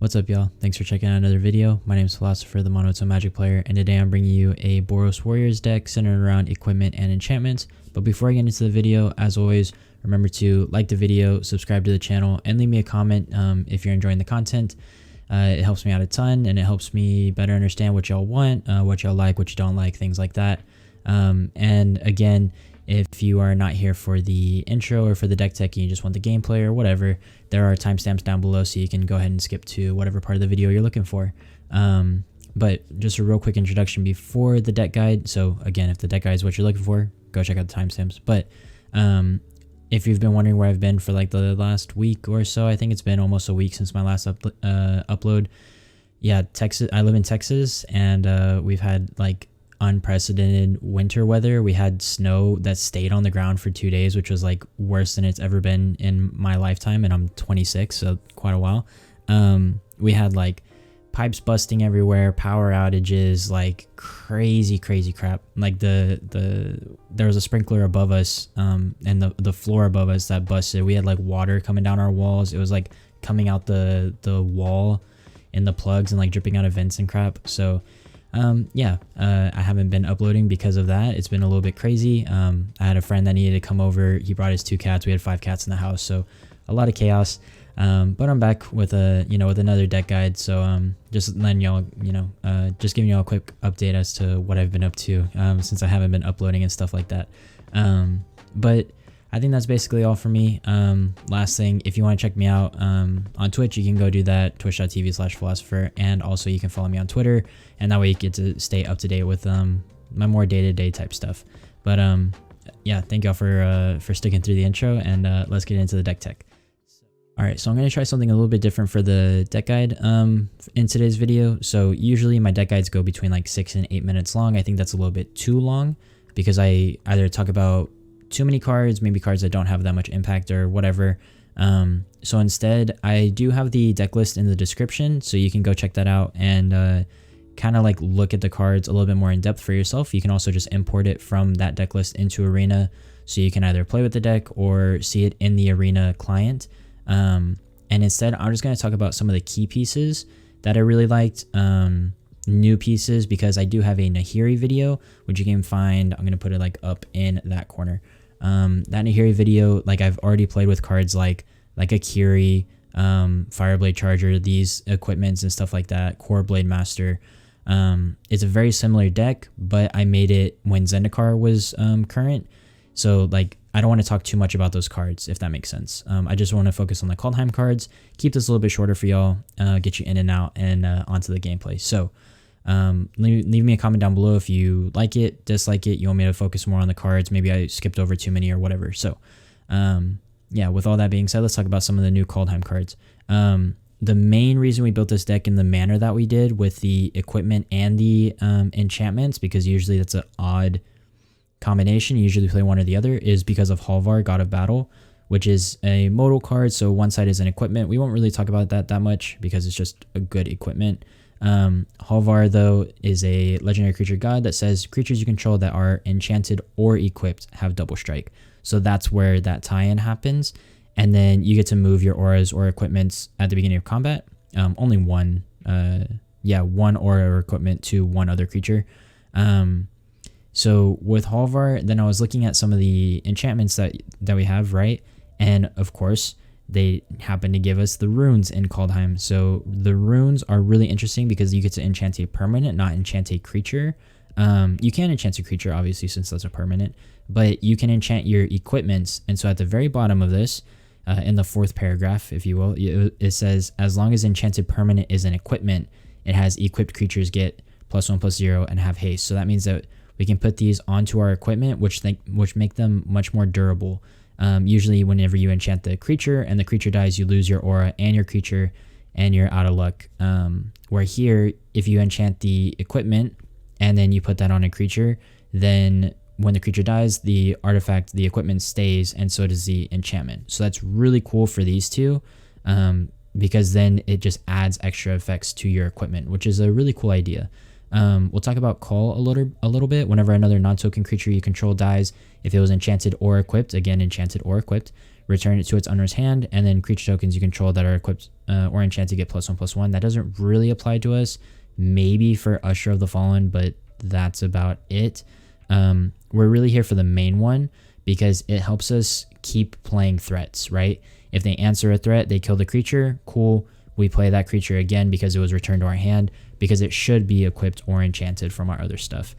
What's up, y'all? Thanks for checking out another video. My name is Philosopher, the Monotone Magic player, and today I'm bringing you a Boros Warriors deck centered around equipment and enchantments. But before I get into the video, as always, remember to like the video, subscribe to the channel, and leave me a comment if you're enjoying the content. It helps me out a ton, and it helps me better understand what y'all want, what y'all like, what you don't like, things like that. And again, if you are not here for the intro or for the deck tech and you just want the gameplay or whatever, there are timestamps down below so you can go ahead and skip to whatever part of the video you're looking for. But just a real quick introduction before the deck guide. So again, if the deck guide is what you're looking for, go check out the timestamps. But if you've been wondering where I've been for like the last week or so, I think it's been almost a week since my last upload. Yeah, Texas. I live in Texas, and we've had like unprecedented winter weather. We had snow that stayed on the ground for 2 days, which was like worse than it's ever been in my lifetime, and I'm 26, so quite a while. We had like pipes busting everywhere, power outages, like crazy crap. Like there was a sprinkler above us, and the floor above us that busted. We had like water coming down our walls. It was like coming out the wall in the plugs and like dripping out of vents and crap. So I haven't been uploading because of that. It's been a little bit crazy. I had a friend that needed to come over. He brought his 2 cats. We had 5 cats in the house, so a lot of chaos. But I'm back with with another deck guide. So just letting y'all, just giving y'all a quick update as to what I've been up to since I haven't been uploading and stuff like that. But I think that's basically all for me. Last thing, if you want to check me out on Twitch, you can go do that, twitch.tv/philosopher, and also you can follow me on Twitter, and that way you get to stay up to date with my more day-to-day type stuff. But yeah, thank y'all for sticking through the intro, and let's get into the deck tech. Alright, so I'm going to try something a little bit different for the deck guide in today's video. So usually my deck guides go between like 6 and 8 minutes long. I think that's a little bit too long because I either talk about too many cards, maybe cards that don't have that much impact or whatever. So instead, I do have the deck list in the description, so you can go check that out and kind of like look at the cards a little bit more in depth for yourself. You can also just import it from that deck list into Arena, so you can either play with the deck or see it in the Arena client. And instead, I'm just going to talk about some of the key pieces that I really liked. New pieces, because I do have a Nahiri video, which you can find. I'm going to put it like up in that corner. That Nahiri video, like I've already played with cards like Akiri, Fireblade Charger, these equipments and stuff like that, Core Blade Master. It's a very similar deck, but I made it when Zendikar was current. So like I don't want to talk too much about those cards, if that makes sense. I just want to focus on the Kaldheim cards, keep this a little bit shorter for y'all, get you in and out and onto the gameplay. So leave me a comment down below if you like it, dislike it, you want me to focus more on the cards, maybe I skipped over too many or whatever. So yeah, with all that being said, let's talk about some of the new Kaldheim cards. The main reason we built this deck in the manner that we did with the equipment and the enchantments, because usually that's an odd combination, you usually play one or the other, is because of HALVAR, God of Battle, which is a modal card. So one side is an equipment. We won't really talk about that much because it's just a good equipment. HALVAR, though, is a legendary creature god that says creatures you control that are enchanted or equipped have double strike. So that's where that tie-in happens. And then you get to move your auras or equipments at the beginning of combat. Only one aura or equipment to one other creature. So with HALVAR, then I was looking at some of the enchantments that we have, right? And of course, they happen to give us the runes in Kaldheim. So the runes are really interesting because you get to enchant a permanent, not enchant a creature. You can enchant a creature, obviously, since that's a permanent, but you can enchant your equipments. And so at the very bottom of this, in the 4th paragraph, if you will, it says, as long as enchanted permanent is an equipment, it has equipped creatures get +1/+0 and have haste. So that means that we can put these onto our equipment, which make them much more durable. Usually whenever you enchant the creature and the creature dies, you lose your aura and your creature and you're out of luck. Where here, if you enchant the equipment and then you put that on a creature, then when the creature dies, the artifact, the equipment stays, and so does the enchantment. So that's really cool for these two, because then it just adds extra effects to your equipment, which is a really cool idea. We'll talk about Call a little bit. Whenever another non-token creature you control dies, if it was enchanted or equipped, again, enchanted or equipped, return it to its owner's hand, and then creature tokens you control that are equipped or enchanted get +1/+1. That doesn't really apply to us, maybe for Usher of the Fallen, but that's about it. We're really here for the main one because it helps us keep playing threats, right? If they answer a threat, they kill the creature, cool. We play that creature again because it was returned to our hand, because it should be equipped or enchanted from our other stuff.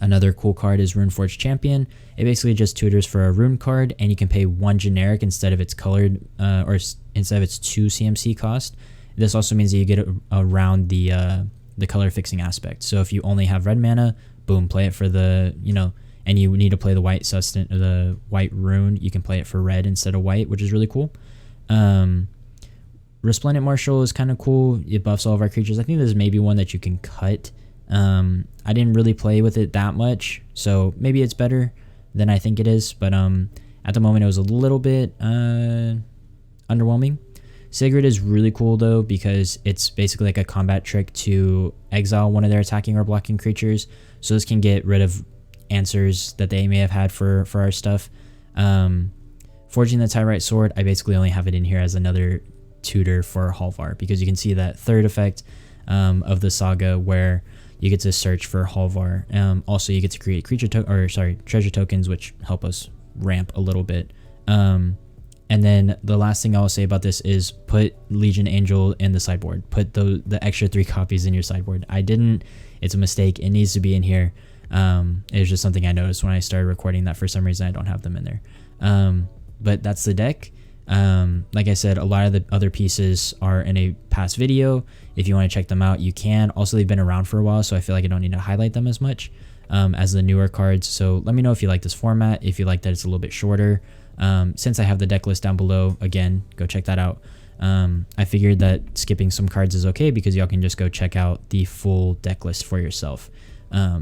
Another cool card is Runeforge Champion. It basically just tutors for a rune card, and you can pay 1 generic instead of its colored or instead of its 2 CMC cost. This also means that you get around the color fixing aspect. So if you only have red mana, boom, play it for the, you know, and you need to play the white sustenance, the white rune, you can play it for red instead of white, which is really cool. Resplendent Marshal is kind of cool. It buffs all of our creatures. I think there's maybe one that you can cut. I didn't really play with it that much, so maybe it's better than I think it is, but at the moment it was a little bit underwhelming. Sigrid is really cool though, because it's basically like a combat trick to exile one of their attacking or blocking creatures, so this can get rid of answers that they may have had for our stuff. Forging the Tyrite Sword, I basically only have it in here as another tutor for Halvar, because you can see that third effect of the saga where you get to search for Halvar. Also, you get to create treasure tokens, which help us ramp a little bit. And then the last thing I will say about this is put Legion Angel in the sideboard. Put the extra 3 copies in your sideboard. I didn't. It's a mistake. It needs to be in here. It was just something I noticed when I started recording that for some reason I don't have them in there. But that's the deck. Like I said, a lot of the other pieces are in a past video. If you want to check them out, you can. Also, they've been around for a while, so I feel like I don't need to highlight them as much as the newer cards. So let me know if you like this format, if you like that it's a little bit shorter. Since I have the deck list down below, again, go check that out. I figured that skipping some cards is okay because y'all can just go check out the full deck list for yourself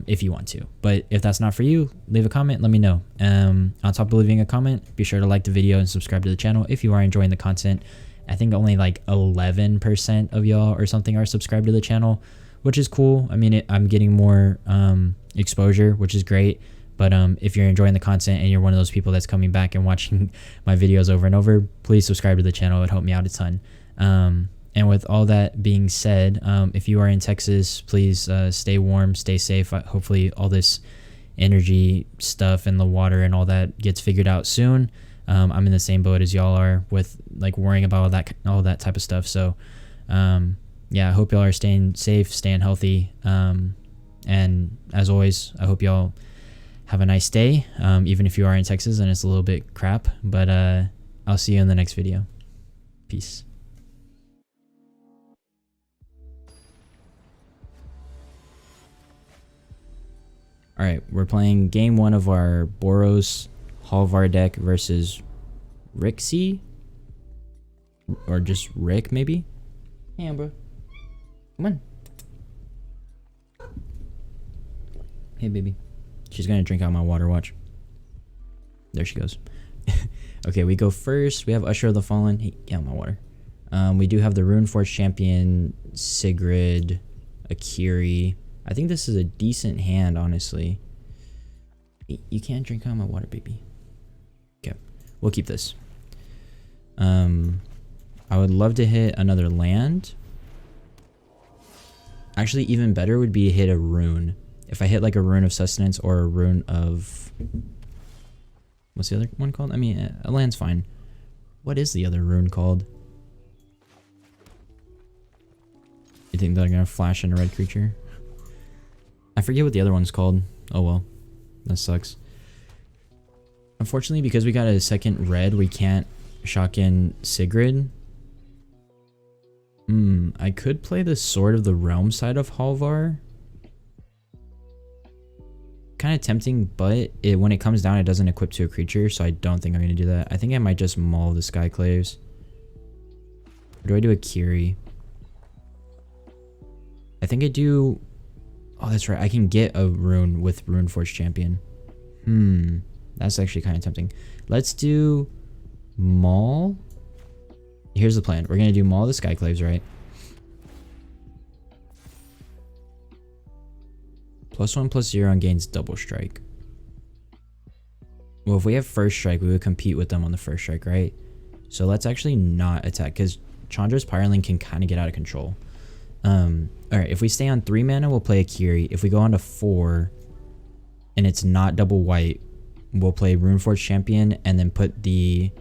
if you want to. But if that's not for you, leave a comment, let me know. On top of leaving a comment, be sure to like the video and subscribe to the channel if you are enjoying the content. I think only like 11% of y'all or something are subscribed to the channel, which is cool. I mean, I'm getting more exposure, which is great. But if you're enjoying the content and you're one of those people that's coming back and watching my videos over and over, please subscribe to the channel. It would help me out a ton. And with all that being said, if you are in Texas, please stay warm, stay safe. Hopefully all this energy stuff and the water and all that gets figured out soon. I'm in the same boat as y'all are with like worrying about all that type of stuff. So yeah, I hope y'all are staying safe, staying healthy. And as always, I hope y'all have a nice day, even if you are in Texas and it's a little bit crap. But I'll see you in the next video. Peace. Alright, we're playing game 1 of our Boros Halvar deck versus Rixie? Or just Rick, maybe? Yeah, bro. Come on. Hey, baby. She's gonna drink out my water, watch. There she goes. Okay, we go first. We have Usher of the Fallen. Hey, get out my water. We do have the Runeforge Champion, Sigrid, Akiri. I think this is a decent hand, honestly. You can't drink out my water, baby. Okay, we'll keep this. I would love to hit another land. Actually, even better would be to hit a rune. If I hit like a rune of sustenance or a rune of... What's the other one called? I mean, a land's fine. What is the other rune called? You think they're gonna flash in a red creature? I forget what the other one's called. Oh well. That sucks. Unfortunately, because we got a second red, we can't shock in Sigrid. I could play the Sword of the Realm side of Halvar. Kind of tempting, but when it comes down, it doesn't equip to a creature, so I don't think I'm going to do that. I think I might just maul the Skyclaves. Or do I do a Kiri? I think I do... Oh, that's right. I can get a rune with Runeforge Champion. That's actually kind of tempting. Let's do maul. Here's the plan. We're going to do maul the Skyclaves, right? +1/+0 on gains double strike. Well, if we have first strike, we would compete with them on the first strike, right? So let's actually not attack, because Chandra's Pyroling can kind of get out of control. Alright, if we stay on 3 mana, we'll play a Kiri. If we go on to 4, and it's not double white, we'll play Runeforge Champion, and then put the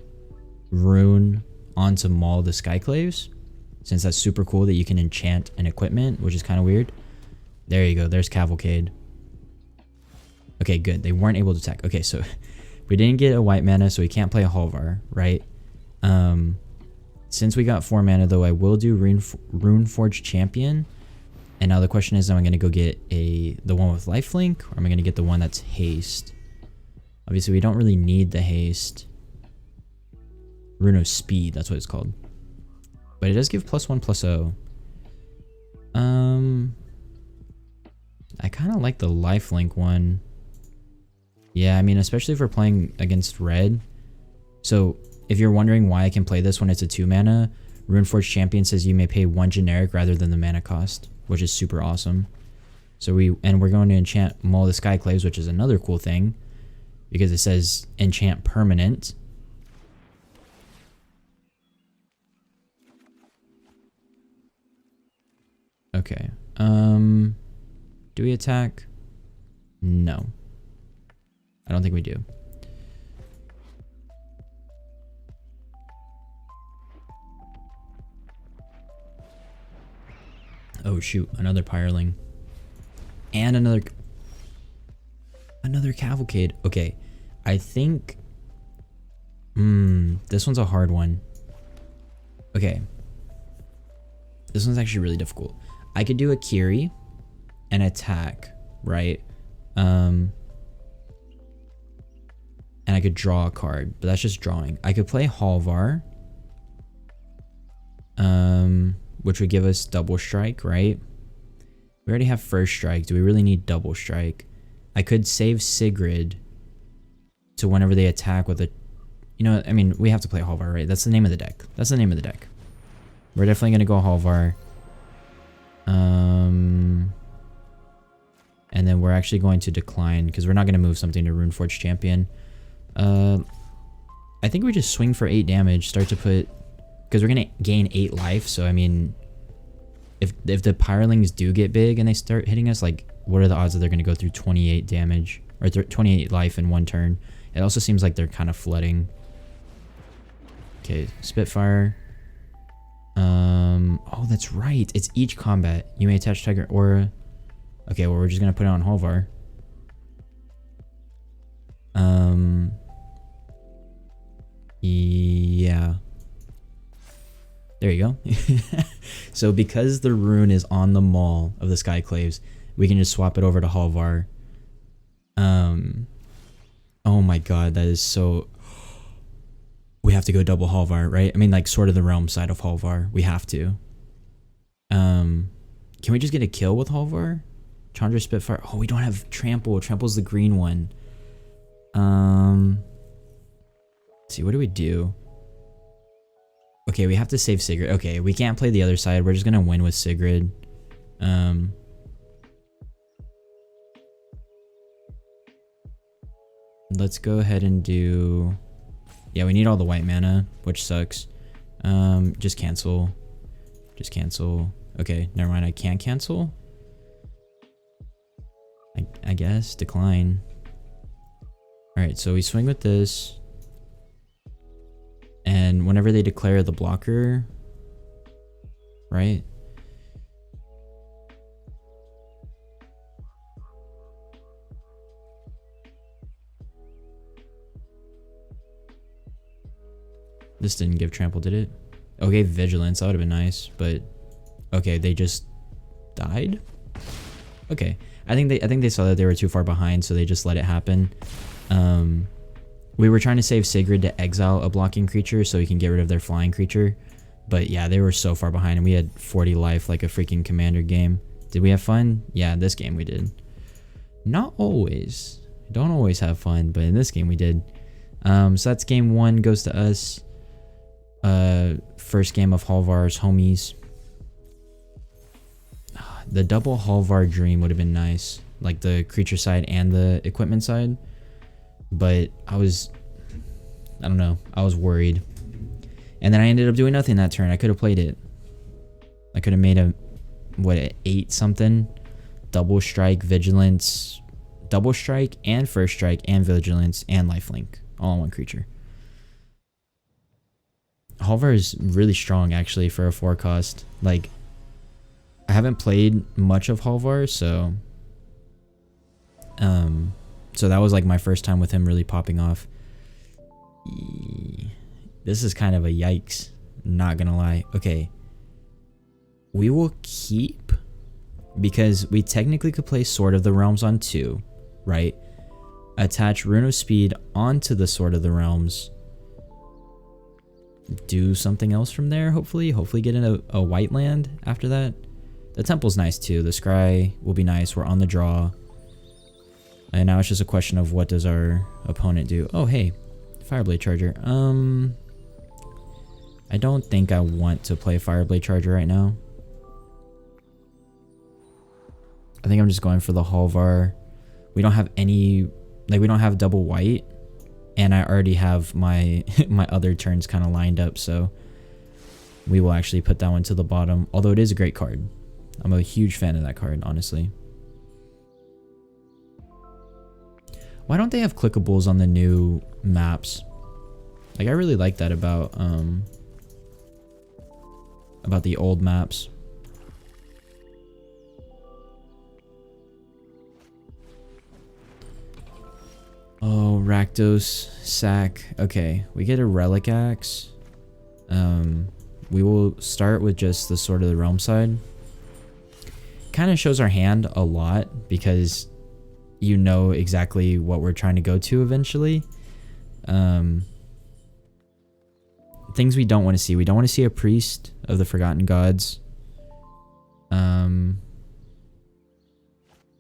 rune onto Maul the Skyclaves, since that's super cool that you can enchant an equipment, which is kind of weird. There you go, there's Cavalcade. Okay, good, they weren't able to attack. Okay, so we didn't get a white mana, so we can't play a Halvar, right? Since we got 4 mana though, I will do Runeforge Champion. And now the question is, am I going to go get the one with lifelink, or am I going to get the one that's haste? Obviously, we don't really need the haste. Rune of Speed, that's what it's called. But it does give +1/+0. I kind of like the lifelink one. Yeah, I mean, especially if we're playing against red. So, if you're wondering why I can play this when it's a 2 mana, Runeforge Champion says you may pay 1 generic rather than the mana cost, which is super awesome. So we're going to enchant Maul the Skyclaves, which is another cool thing, because it says enchant permanent. Okay. Do we attack? No. I don't think we do. Oh shoot, another Pyroling. And another Cavalcade. Okay, I think... this one's a hard one. Okay. This one's actually really difficult. I could do a Kiri and attack, right? And I could draw a card, but that's just drawing. I could play Halvar. Which would give us double strike, right? We already have first strike. Do we really need double strike? I could save Sigrid to whenever they attack with a... You know, I mean, we have to play Halvar, right? That's the name of the deck. That's the name of the deck. We're definitely going to go Halvar. And then we're actually going to decline, because we're not going to move something to Runeforge Champion. I think we just swing for 8 damage, start to put... Because we're going to gain 8 life, so I mean... If the Pyrolings do get big and they start hitting us, like, what are the odds that they're going to go through 28 damage? Or 28 life in 1 turn? It also seems like they're kind of flooding. Okay, Spitfire. Oh, that's right. It's each combat. You may attach Tiger Aura. Okay, well, we're just going to put it on Halvar. Yeah. There you go. So because the rune is on the Maul of the Skyclaves, we can just swap it over to Halvar. Oh my god, that is so... We have to go double Halvar, right? I mean, like, Sword of the Realm side of Halvar. We have to. Can we just get a kill with Halvar? Chandra Spitfire. Oh, we don't have Trample. Trample's the green one. Let's see, what do we do? Okay, we have to save Sigrid. Okay, we can't play the other side. We're just gonna win with Sigrid. Let's go ahead and do... Yeah, we need all the white mana, which sucks. Just cancel. Just cancel. Okay, never mind. I can't cancel. I guess. Decline. Alright, so we swing with this. And whenever they declare the blocker, right? This didn't give trample, did it? Oh, it gave vigilance. That would have been nice, but okay, they just died. Okay, I think they saw that they were too far behind, so they just let it happen. We were trying to save Sigrid to exile a blocking creature so we can get rid of their flying creature. But yeah, they were so far behind and we had 40 life like a freaking commander game. Did we have fun? Yeah, this game we did. Not always. Don't always have fun, but in this game we did. So that's game 1, goes to us. First game of HALVAR'S homies. The double Halvar dream would have been nice. Like the creature side and the equipment side. but I don't know, I was worried. And then I ended up doing nothing that turn. I could have played it. I could have made a, what, 8 something? Double strike, vigilance, double strike, and first strike, and vigilance, and lifelink, all in one creature. Halvar is really strong, actually, for a 4 cost. Like, I haven't played much of Halvar, so that was like my first time with him really popping off. This is kind of a yikes, not gonna lie. Okay, we will keep, because we technically could play Sword of the Realms on 2, right? Attach Rune of Speed onto the Sword of the Realms. Do something else from there, hopefully get in a white land after that. The temple's nice too. The scry will be nice. We're on the draw. And now it's just a question of what does our opponent do. Oh, hey, Fireblade Charger. I don't think I want to play Fireblade Charger right now. I think I'm just going for the Halvar. We don't have any, like, we don't have double white. And I already have my my other turns kind of lined up, so we will actually put that one to the bottom. Although it is a great card. I'm a huge fan of that card, honestly. Why don't they have clickables on the new maps? Like, I really like that about the old maps. Oh, Rakdos, sack. Okay, we get a Relic Axe. We will start with just the Sword of the Realm side. Kind of shows our hand a lot because you know exactly what we're trying to go to eventually. Things we don't want to see. We don't want to see a Priest of the Forgotten Gods. I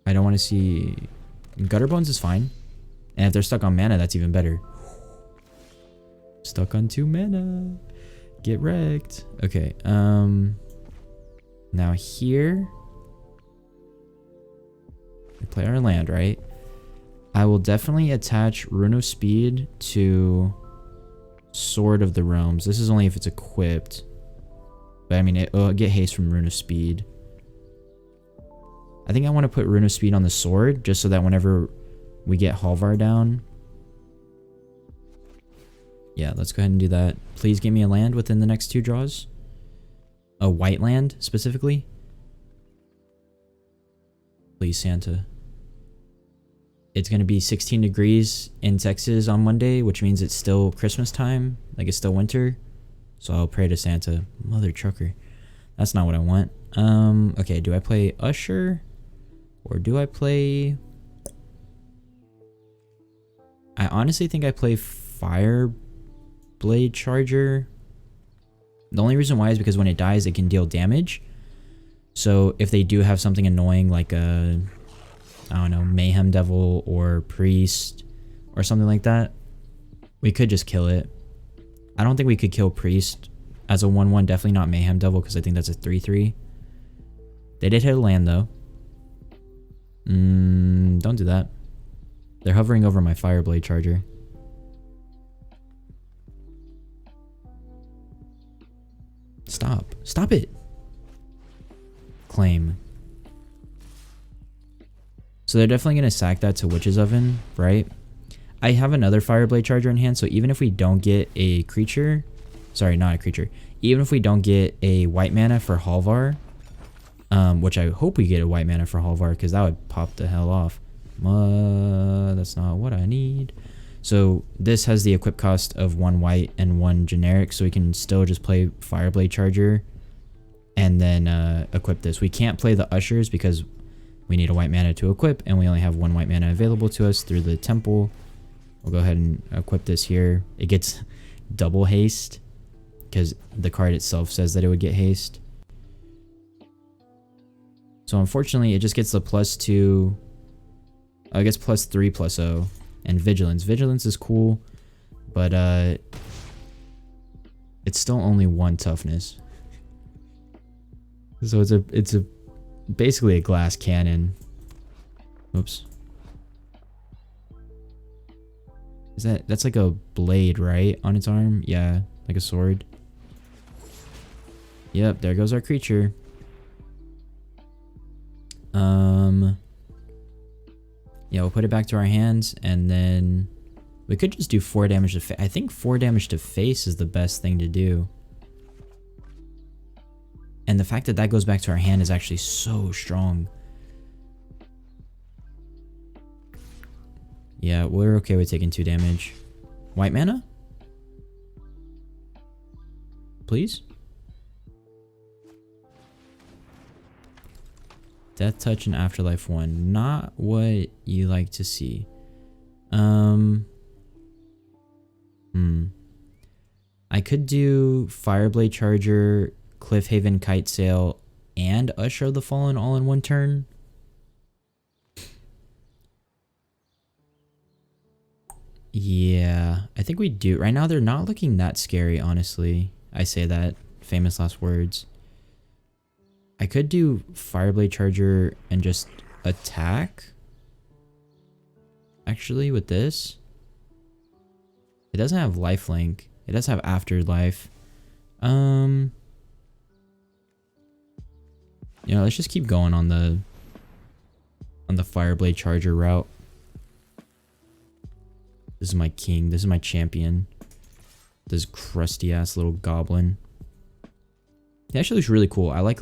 don't want to see... Gutterbones is fine. And if they're stuck on mana, that's even better. Stuck on 2 mana. Get wrecked. Okay, now here... we play our land, right? I will definitely attach Rune of Speed to Sword of the Realms. This is only if it's equipped. But I mean, it'll get haste from Rune of Speed. I think I want to put Rune of Speed on the sword, just so that whenever we get Halvar down. Yeah, let's go ahead and do that. Please give me a land within the next 2 draws. A white land, specifically. Please, Santa. It's going to be 16 degrees in Texas on Monday, which means it's still Christmas time. Like, it's still winter. So I'll pray to Santa. Mother trucker. That's not what I want. Okay, do I play Usher? Or do I play... I honestly think I play Fireblade Charger. The only reason why is because when it dies, it can deal damage. So if they do have something annoying like a, I don't know, Mayhem Devil or Priest or something like that, we could just kill it. I don't think we could kill Priest as a 1/1. Definitely not Mayhem Devil because I think that's a 3/3. They did hit a land though. Don't do that. They're hovering over my Fireblade Charger. Stop. Stop it. Claim. So they're definitely going to sack that to Witch's Oven, right? I have another Fireblade Charger in hand, so even if we don't get a creature... Sorry, not a creature. Even if we don't get a white mana for Halvar, which I hope we get a white mana for Halvar, because that would pop the hell off. That's not what I need. So this has the equip cost of 1 white and 1 generic, so we can still just play Fireblade Charger and then equip this. We can't play the Ushers because we need a white mana to equip, and we only have 1 white mana available to us through the temple. We'll go ahead and equip this here. It gets double haste because the card itself says that it would get haste. So unfortunately, it just gets the +2. I guess +3/+0 and vigilance. Vigilance is cool, but it's still only 1 toughness. So it's a basically a glass cannon. Oops. That's like a blade, right? On its arm? Yeah, like a sword. Yep, there goes our creature. Yeah, we'll put it back to our hands, and then we could just do 4 damage to face. I think 4 damage to face is the best thing to do. And the fact that that goes back to our hand is actually so strong. Yeah, we're okay with taking 2 damage. White mana? Please? Death Touch and Afterlife 1. Not what you like to see. I could do Fireblade Charger, Cliffhaven Kite Sail, and Usher of the Fallen all in one turn. Yeah, I think we do. Right now, they're not looking that scary, honestly. I say that. Famous last words. I could do Fireblade Charger and just attack. Actually, with this. It doesn't have lifelink. It does have Afterlife. You know, let's just keep going on the Fireblade Charger route. This is my king. This is my champion. This crusty ass little goblin. It actually looks really cool. I like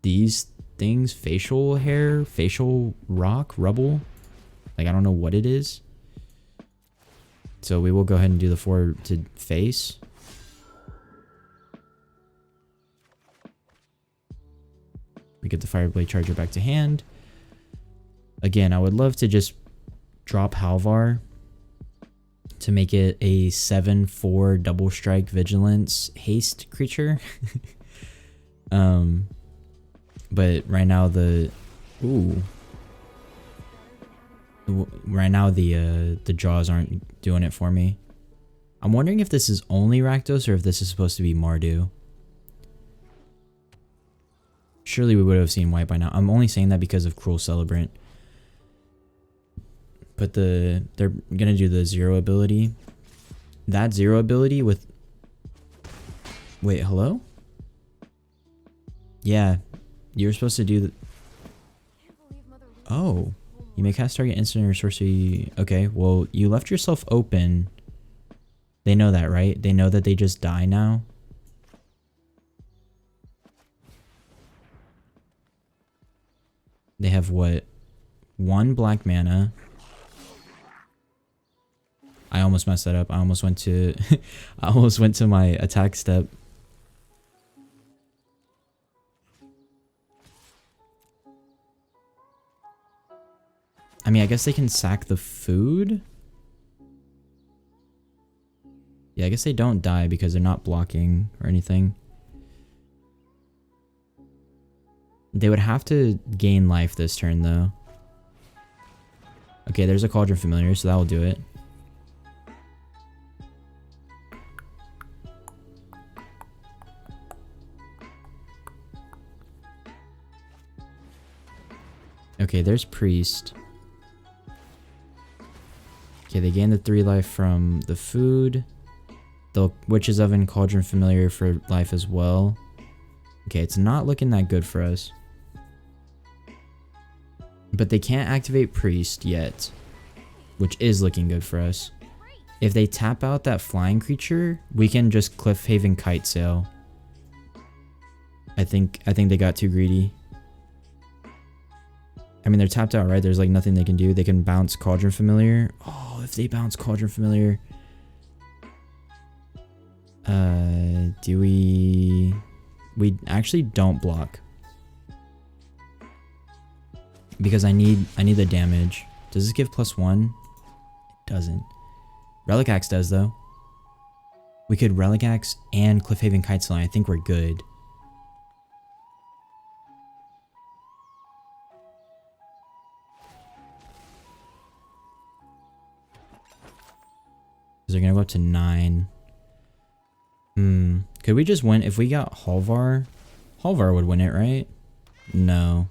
these things, facial hair, facial rock, rubble. Like, I don't know what it is. So we will go ahead and do the 4 to face. We get the Fireblade Charger back to hand. Again, I would love to just drop Halvar to make it a 7/4 double strike vigilance haste creature. But right now the draws aren't doing it for me. I'm wondering if this is only Rakdos or if this is supposed to be Mardu. Surely we would have seen white by now. I'm only saying that because of Cruel Celebrant. But they're gonna do the 0 ability. That 0 ability with... Wait, hello? Yeah, you were supposed to do the... Oh, you may cast target instant or sorcery. Okay, well, you left yourself open. They know that, right? They know that they just die now. They have what? 1 black mana. I almost messed that up. I almost went to I almost went to my attack step. I mean, I guess they can sack the food. Yeah, I guess they don't die because they're not blocking or anything. They would have to gain life this turn, though. Okay, there's a Cauldron Familiar, so that will do it. Okay, there's Priest. Okay, they gain the 3 life from the food. The Witch's Oven, Cauldron Familiar for life as well. Okay, it's not looking that good for us. But they can't activate Priest yet, which is looking good for us. If they tap out that flying creature, we can just Cliffhaven Kite Sail. I think they got too greedy. I mean, they're tapped out, right? There's like nothing they can do. They can bounce Cauldron Familiar. Oh, if they bounce Cauldron Familiar. Do we actually don't block. Because I need the damage. Does this give +1? It doesn't. Relic Axe does, though. We could Relic Axe and Cliffhaven Kite Sail. I think we're good. They're gonna go up to 9. Could we just win if we got Halvar? Halvar would win it, right? No.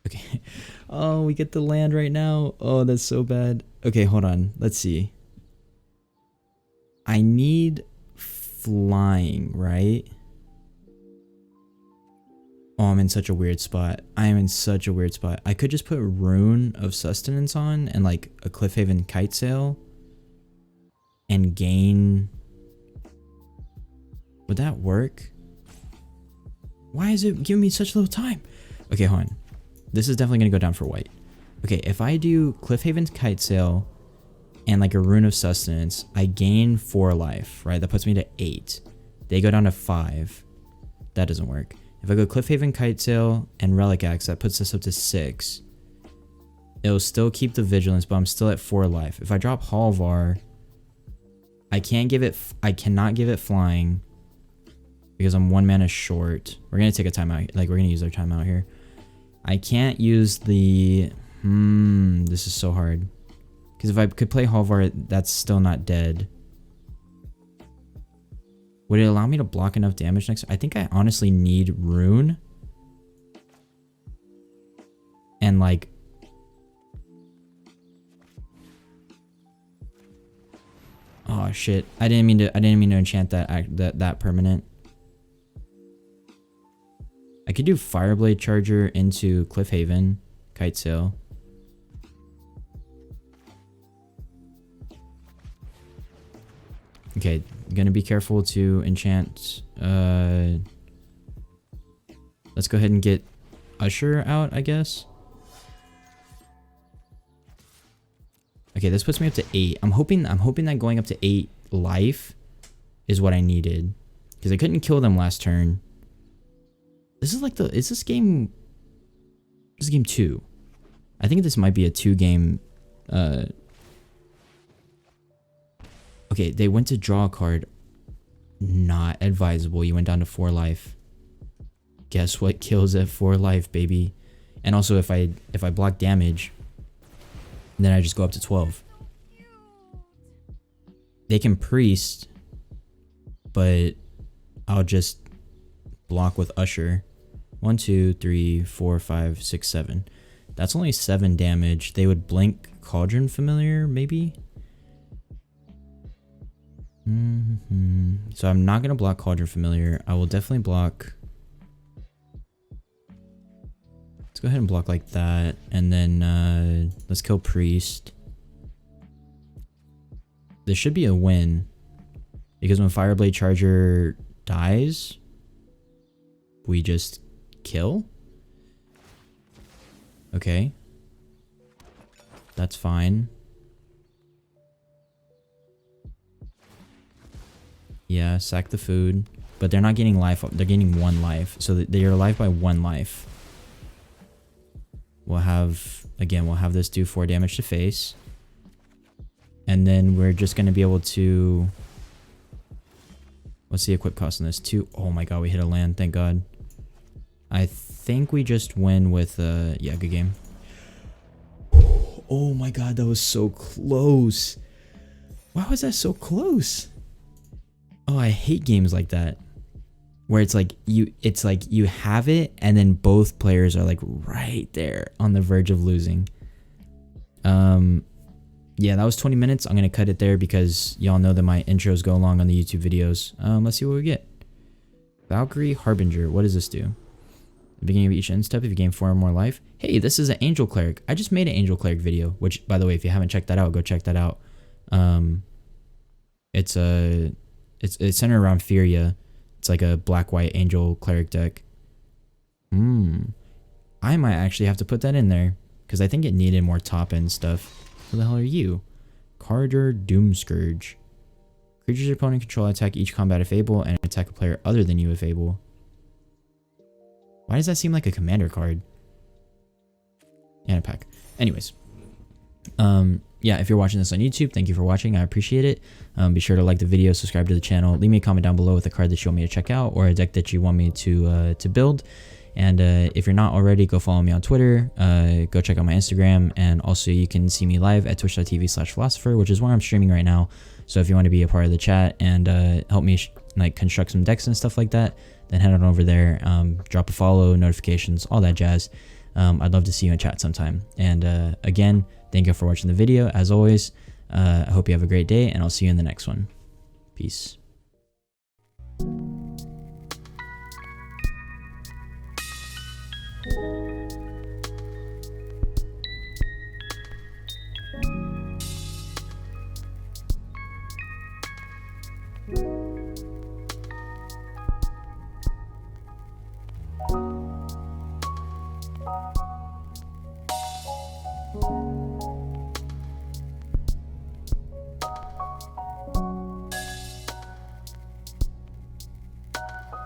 Okay. Oh, we get the land right now. Oh, that's so bad. Okay, hold on. Let's see. I need flying, right? Oh, I'm in such a weird spot. I am in such a weird spot. I could just put Rune of Sustenance on and like a Cliffhaven Kite Sail and gain. Would that work? Why is it giving me such little time? Okay, hold on. This is definitely going to go down for white. Okay, if I do Cliffhaven's Kite Sail and like a Rune of Sustenance, I gain 4 life, right? That puts me to 8. They go down to 5. That doesn't work. If I go Cliffhaven Kite Sail and Relic Axe, that puts us up to 6. It'll still keep the Vigilance, but I'm still at 4 life. If I drop Halvar, I cannot give it flying because I'm 1 mana short. We're gonna take a timeout. Like, we're gonna use our timeout here. I can't use the. This is so hard. Because if I could play Halvar, that's still not dead. Would it allow me to block enough damage next? I think I honestly need Rune. And like. Oh shit! I didn't mean to enchant that permanent. I could do Fireblade Charger into Cliffhaven Kite Sail. Okay, gonna be careful to enchant. Let's go ahead and get Usher out, I guess. Okay, this puts me up to 8. I'm hoping that going up to 8 life is what I needed, because I couldn't kill them last turn. This is like this is game 2. I think this might be a 2-game. Okay, they went to draw a card. Not advisable. You went down to 4 life. Guess what kills at 4 life, baby? And also, if I block damage, then I just go up to 12. They can priest, but I'll just block with Usher. 1, 2, 3, 4, 5, 6, 7. That's only 7 damage. They would blink Cauldron Familiar, maybe? So I'm not going to block Cauldron Familiar. I will definitely block. Let's go ahead and block like that. And then let's kill Priest. This should be a win, because when Fireblade Charger dies, we just kill. Okay. That's fine. Yeah, sack the food. But they're not getting life. They're gaining 1 life. So they are alive by 1 life. We'll have this do 4 damage to face. And then we're just going to be able to... What's the equip cost on this? 2. Oh my god, we hit a land. Thank god. I think we just win with... yeah, good game. Oh my god, that was so close. Why was that so close? Oh, I hate games like that, where it's like you have it and then both players are like right there on the verge of losing. Yeah, that was 20 minutes. I'm gonna cut it there because y'all know that my intros go long on the YouTube videos. Let's see what we get. Valkyrie Harbinger. What does this do? At the beginning of each end step, if you gain 4 or more life. Hey, this is an Angel Cleric. I just made an Angel Cleric video, which, by the way, if you haven't checked that out, go check that out. It's centered around Furia. It's like a black-white Angel Cleric deck. I might actually have to put that in there, because I think it needed more top-end stuff. Who the hell are you? Carder Doomscourge. Creatures your opponent control attack each combat if able, and attack a player other than you if able. Why does that seem like a commander card? And a pack. Anyways. Yeah, if you're watching this on YouTube, thank you for watching. I appreciate it. Be sure to like the video, subscribe to the channel, leave me a comment down below with a card that you want me to check out or a deck that you want me to build. And if you're not already, go follow me on Twitter. Go check out my Instagram, and also you can see me live at twitch.tv/philosopher, which is where I'm streaming right now. So if you want to be a part of the chat and help me like construct some decks and stuff like that, then head on over there. Drop a follow, notifications, all that jazz. I'd love to see you in chat sometime. And again, thank you for watching the video. As always, I hope you have a great day, and I'll see you in the next one. Peace. You